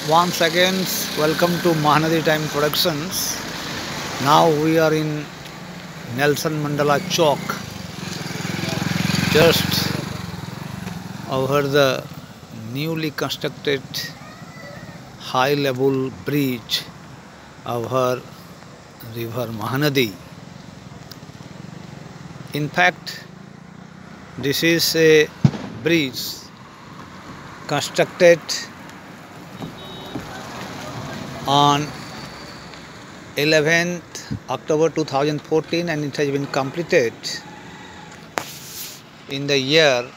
Once again, welcome to Mahanadi Time Productions. Now we are in Nelson Mandela Chowk, just over the newly constructed high level bridge over river Mahanadi. In fact, this is a bridge constructed on 11th October 2014 and it has been completed in the year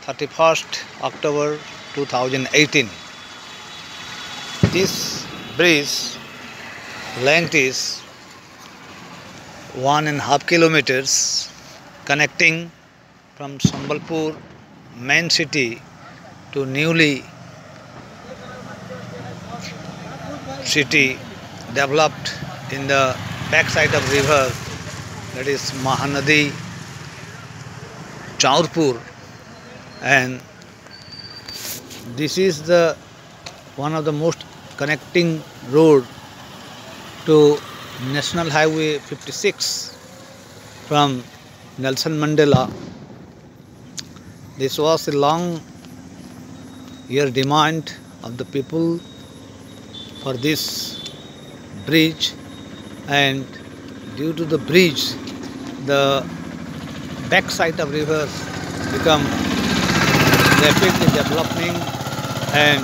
31st October 2018. This bridge length is 1.5 kilometers connecting from Sambalpur main city to newly city developed in the backside of river, that is Mahanadi Chaurpur, and this is the one of the most connecting road to National Highway 56 from Nelson Mandela. This was a long year demand of the people for this bridge, and due to the bridge the backside of rivers become rapidly developing, and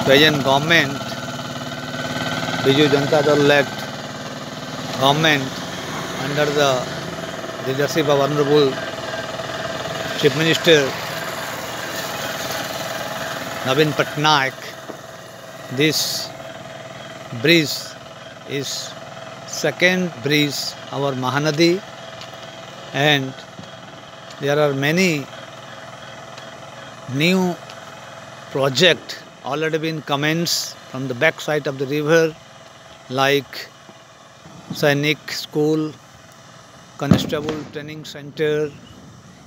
present government, Biju Janata Dal led government under the leadership of Honorable Chief Minister Naveen Patnaik, this bridge is second bridge over Mahanadi, and there are many new projects already been commenced from the back side of the river, like Sainik School, Constable Training Center,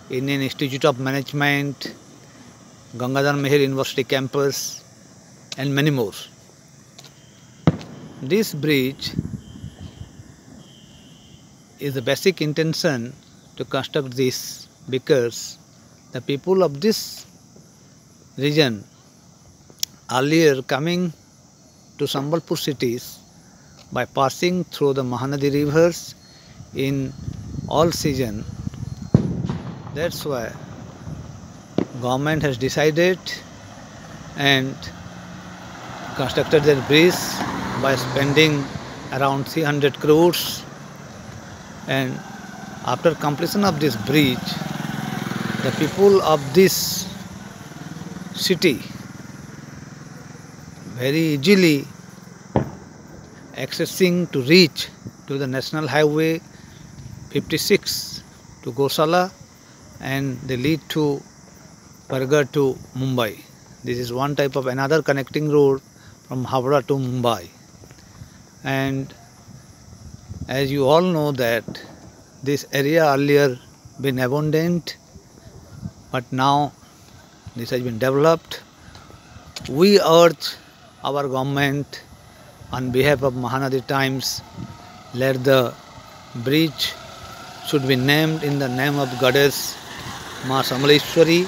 Indian Institute of Management, Gangadhar Mehar University campus, and many more. This bridge is the basic intention to construct this because the people of this region earlier coming to Sambalpur cities by passing through the Mahanadi rivers in all season. That's why government has decided and constructed their bridge by spending around 300 crores, and after completion of this bridge the people of this city very easily accessing to reach to the National Highway 56 to Gosala, and they lead to Pargar to Mumbai. This is one type of another connecting road from Howrah to Mumbai. And as you all know that this area earlier been abandoned, but now this has been developed. We urge our government on behalf of Mahanadi Times, let the bridge should be named in the name of Goddess Ma Samaleshwari,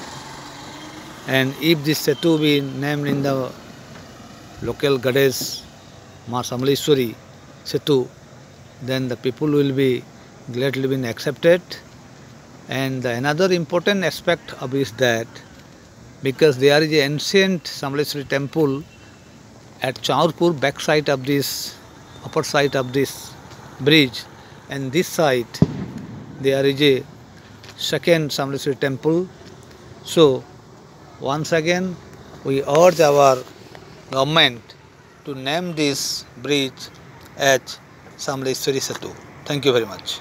and if this setu be named in the local goddess Ma Samaleshwari Setu, then the people will be gladly been accepted. And another important aspect of is that because there is an ancient Samaleshwari temple at Chaurpur backside of this upper side of this bridge, and this side there is a second Samaleshwari temple. So once again we urge our government to name this bridge as Samaleshwari Setu. Thank you very much.